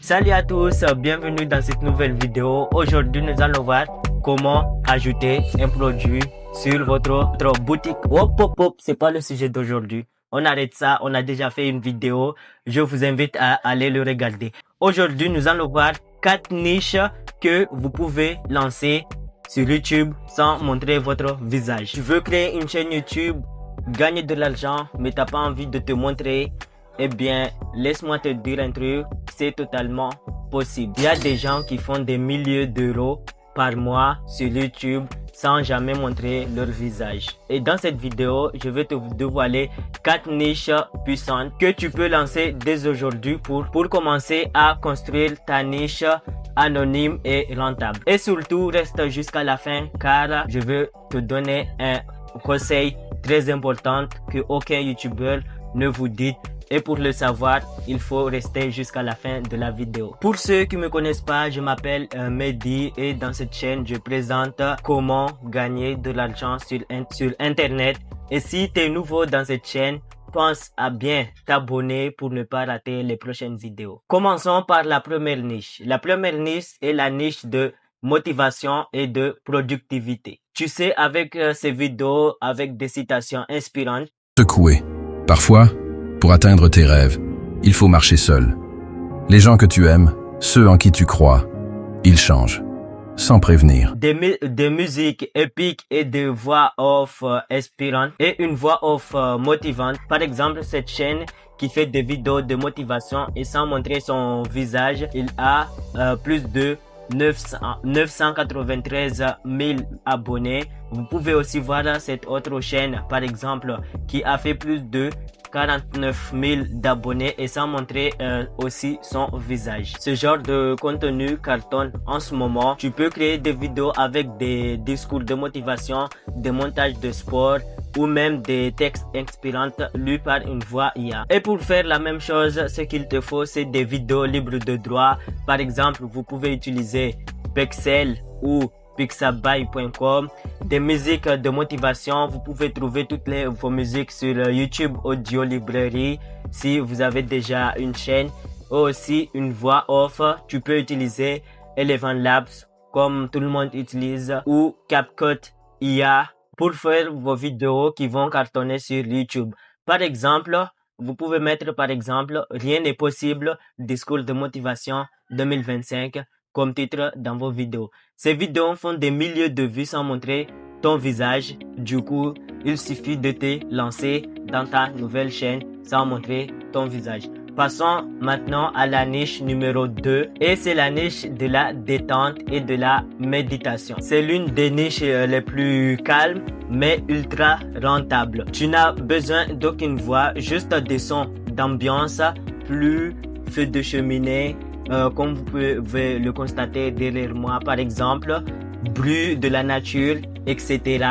Salut à tous, bienvenue dans cette nouvelle vidéo. Aujourd'hui, nous allons voir comment ajouter un produit sur votre boutique. Hop, c'est pas le sujet d'aujourd'hui. On arrête ça, on a déjà fait une vidéo. Je vous invite à aller le regarder. Aujourd'hui, nous allons voir 4 niches que vous pouvez lancer sur YouTube sans montrer votre visage. Tu veux créer une chaîne YouTube, gagner de l'argent, mais t'as pas envie de te montrer? Eh bien, laisse-moi te dire un truc, c'est totalement possible. Il y a des gens qui font des milliers d'euros par mois sur YouTube sans jamais montrer leur visage. Et dans cette vidéo, je vais te dévoiler 4 niches puissantes que tu peux lancer dès aujourd'hui pour commencer à construire ta niche anonyme et rentable. Et surtout, reste jusqu'à la fin car je veux te donner un conseil très important que aucun YouTuber ne vous dit. Et pour le savoir, il faut rester jusqu'à la fin de la vidéo. Pour ceux qui me connaissent pas, je m'appelle Mehdi et dans cette chaîne, je présente comment gagner de l'argent sur Internet. Et si tu es nouveau dans cette chaîne, pense à bien t'abonner pour ne pas rater les prochaines vidéos. Commençons par la première niche. La première niche est la niche de motivation et de productivité. Tu sais, avec ces vidéos, avec des citations inspirantes. Secouer. Parfois, pour atteindre tes rêves, il faut marcher seul. Les gens que tu aimes, ceux en qui tu crois, ils changent, sans prévenir. Des musiques épiques et des voix off inspirantes et une voix off motivante. Par exemple, cette chaîne qui fait des vidéos de motivation et sans montrer son visage, il a plus de 993 000 abonnés. Vous pouvez aussi voir cette autre chaîne, par exemple, qui a fait plus de 49 000 d'abonnés et sans montrer aussi son visage. Ce genre de contenu cartonne en ce moment. Tu peux créer des vidéos avec des discours de motivation, des montages de sport ou même des textes inspirants lus par une voix IA. Et pour faire la même chose, ce qu'il te faut, c'est des vidéos libres de droit. Par exemple, vous pouvez utiliser Pexel ou pixabay.com, des musiques de motivation. Vous pouvez trouver toutes vos musiques sur YouTube Audio Librairie si vous avez déjà une chaîne. Ou aussi une voix off, tu peux utiliser Eleven Labs comme tout le monde utilise ou CapCut IA pour faire vos vidéos qui vont cartonner sur YouTube. Par exemple, vous pouvez mettre par exemple Rien n'est possible, discours de motivation 2025 comme titre dans vos vidéos. Ces vidéos font des milliers de vues sans montrer ton visage. Du coup, il suffit de te lancer dans ta nouvelle chaîne sans montrer ton visage. Passons maintenant à la niche numéro 2 et c'est la niche de la détente et de la méditation. C'est l'une des niches les plus calmes mais ultra rentables. Tu n'as besoin d'aucune voix, juste des sons d'ambiance, plus feu de cheminée, comme vous pouvez le constater derrière moi par exemple, bruit de la nature, etc.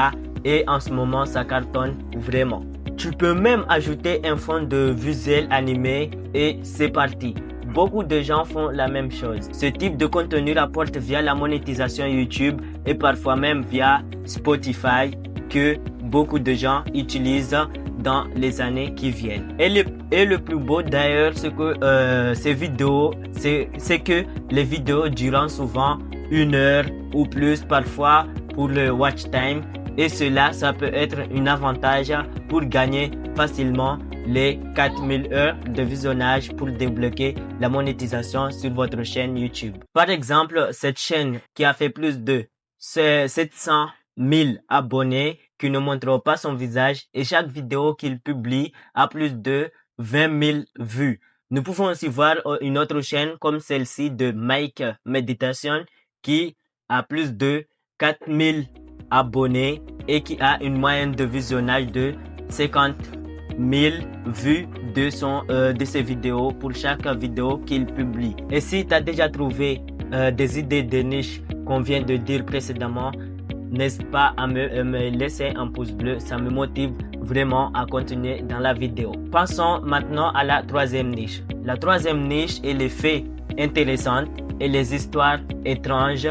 Et en ce moment, ça cartonne vraiment. Tu peux même ajouter un fond de visuel animé et c'est parti. Beaucoup de gens font la même chose. Ce type de contenu rapporte via la monétisation YouTube et parfois même via Spotify que beaucoup de gens utilisent dans les années qui viennent. Et le plus beau d'ailleurs, c'est que ces vidéos, c'est que les vidéos durent souvent 1 heure ou plus parfois pour le watch time. Et cela, ça peut être un avantage pour gagner facilement les 4000 heures de visionnage pour débloquer la monétisation sur votre chaîne YouTube. Par exemple, cette chaîne qui a fait plus de 700 000 abonnés qui ne montrent pas son visage et chaque vidéo qu'il publie a plus de 20 000 vues. Nous pouvons aussi voir une autre chaîne comme celle-ci de Mike Meditation qui a plus de 4000 abonnés et qui a une moyenne de visionnage de 50 000 vues de ses vidéos pour chaque vidéo qu'il publie. Et si tu as déjà trouvé des idées de niche qu'on vient de dire précédemment, n'hésite pas à me laisser un pouce bleu, ça me motive vraiment à continuer dans la vidéo. Passons maintenant à la troisième niche. La troisième niche est les faits intéressants et les histoires étranges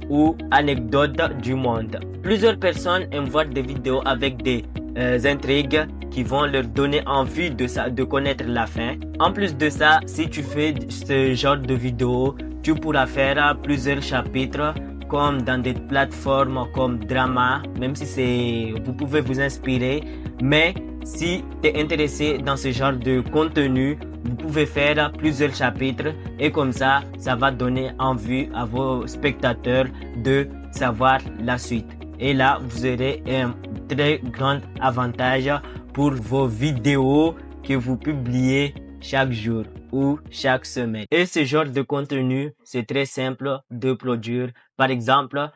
ou anecdotes du monde. Plusieurs personnes aiment voir des vidéos avec des intrigues qui vont leur donner envie de connaître la fin. En plus de ça, si tu fais ce genre de vidéo, tu pourras faire plusieurs chapitres comme dans des plateformes comme Drama, même si vous pouvez vous inspirer. Mais si tu es intéressé dans ce genre de contenu, vous pouvez faire plusieurs chapitres et comme ça va donner envie à vos spectateurs de savoir la suite. Et là, vous aurez un très grand avantage pour vos vidéos que vous publiez chaque jour ou chaque semaine. Et ce genre de contenu, c'est très simple de produire. Par exemple,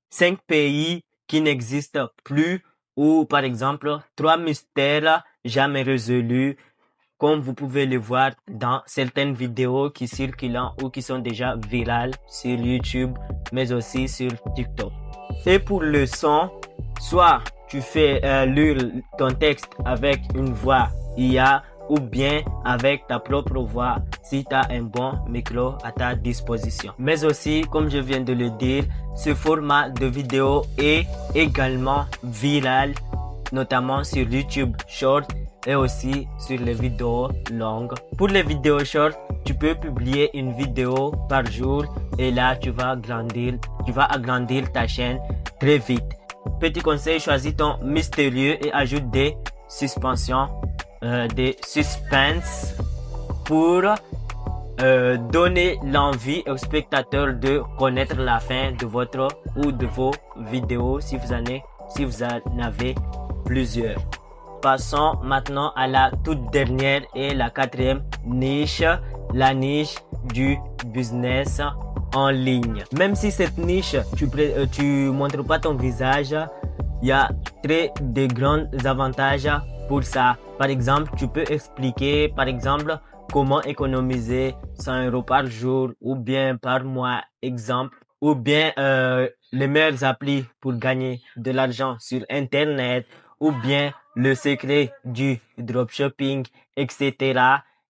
5 pays qui n'existent plus ou par exemple 3 mystères jamais résolus, comme vous pouvez le voir dans certaines vidéos qui circulent ou qui sont déjà virales sur YouTube, mais aussi sur TikTok. Et pour le son, soit tu fais lire ton texte avec une voix IA ou bien avec ta propre voix si tu as un bon micro à ta disposition. Mais aussi, comme je viens de le dire, ce format de vidéo est également viral, notamment sur YouTube Short et aussi sur les vidéos longues. Pour les vidéos short, tu peux publier une vidéo par jour et là tu vas agrandir ta chaîne très vite. Petit conseil, choisis ton mystérieux et ajoute des suspensions, des suspens pour donner l'envie aux spectateurs de connaître la fin de votre ou de vos vidéos si vous en avez plusieurs. Passons maintenant à la toute dernière et la 4e niche, la niche du business en ligne. Même si cette niche, tu montres pas ton visage, il y a de grands avantages pour ça. Par exemple, tu peux expliquer, comment économiser 100 € par jour ou bien par mois, exemple, ou bien les meilleures applis pour gagner de l'argent sur Internet, ou bien le secret du dropshipping, etc.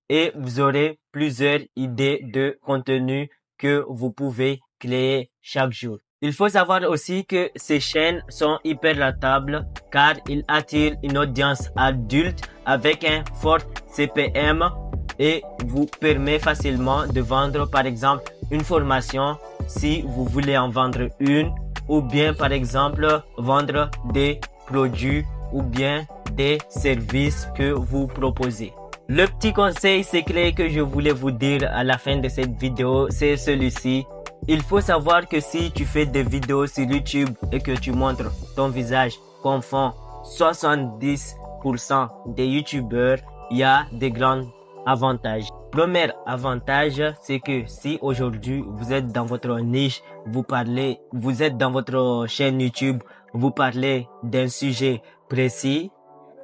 Et vous aurez plusieurs idées de contenu que vous pouvez créer chaque jour. Il faut savoir aussi que ces chaînes sont hyper rentables car ils attirent une audience adulte avec un fort CPM et vous permet facilement de vendre par exemple une formation si vous voulez en vendre une, ou bien par exemple vendre des produits ou bien des services que vous proposez. Le petit conseil secret que je voulais vous dire à la fin de cette vidéo, c'est celui-ci. Il faut savoir que si tu fais des vidéos sur YouTube et que tu montres ton visage comme font 70% des YouTubeurs, il y a des grands avantages. Premier avantage, c'est que si aujourd'hui vous êtes dans votre niche, vous êtes dans votre chaîne YouTube, vous parlez d'un sujet précis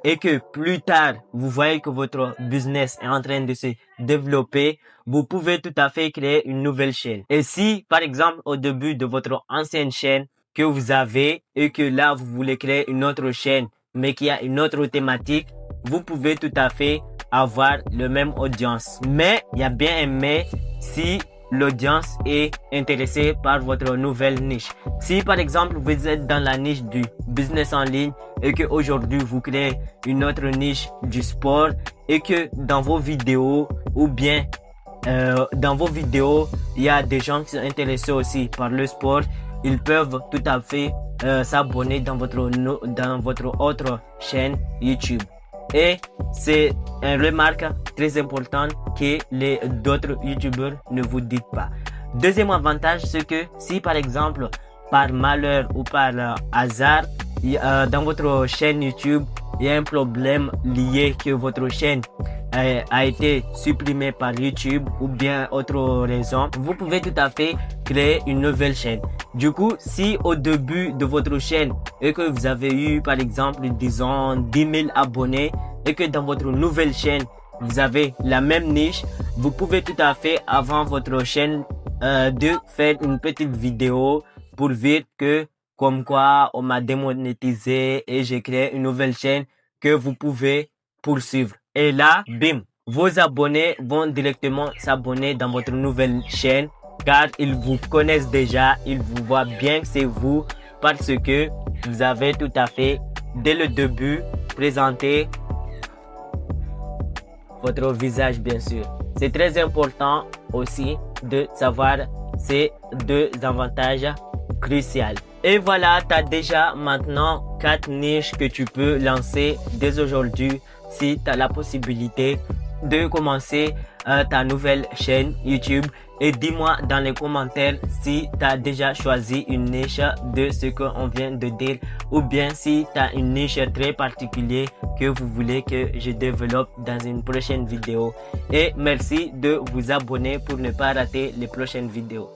et que plus tard vous voyez que votre business est en train de se développer, vous pouvez tout à fait créer une nouvelle chaîne. Et si par exemple au début de votre ancienne chaîne que vous avez et que là vous voulez créer une autre chaîne mais qui a une autre thématique, vous pouvez tout à fait avoir le même audience. Mais il y a bien un mais si l'audience est intéressée par votre nouvelle niche. Si par exemple vous êtes dans la niche du business en ligne et que aujourd'hui vous créez une autre niche du sport et que dans vos vidéos ou bien dans vos vidéos il y a des gens qui sont intéressés aussi par le sport, ils peuvent tout à fait s'abonner dans votre autre chaîne YouTube. Et c'est une remarque très importante que les d'autres youtubeurs ne vous disent pas. Deuxième avantage, c'est que si par exemple par malheur ou par hasard dans votre chaîne YouTube il y a un problème lié que votre chaîne a été supprimée par YouTube ou bien autre raison, vous pouvez tout à fait créer une nouvelle chaîne. Du coup, si au début de votre chaîne et que vous avez eu par exemple disons 10 000 abonnés et que dans votre nouvelle chaîne vous avez la même niche, vous pouvez tout à fait avant votre chaîne de faire une petite vidéo pour dire que comme quoi on m'a démonétisé et j'ai créé une nouvelle chaîne que vous pouvez poursuivre. Et là, bim, vos abonnés vont directement s'abonner dans votre nouvelle chaîne car ils vous connaissent déjà, ils vous voient bien que c'est vous parce que vous avez tout à fait dès le début, présenter votre visage, bien sûr. C'est très important aussi de savoir ces deux avantages cruciaux. Et voilà, tu as déjà maintenant 4 niches que tu peux lancer dès aujourd'hui si tu as la possibilité de commencer ta nouvelle chaîne YouTube. Et dis-moi dans les commentaires si tu as déjà choisi une niche de ce qu'on vient de dire, ou bien si tu as une niche très particulière que vous voulez que je développe dans une prochaine vidéo. Et merci de vous abonner pour ne pas rater les prochaines vidéos.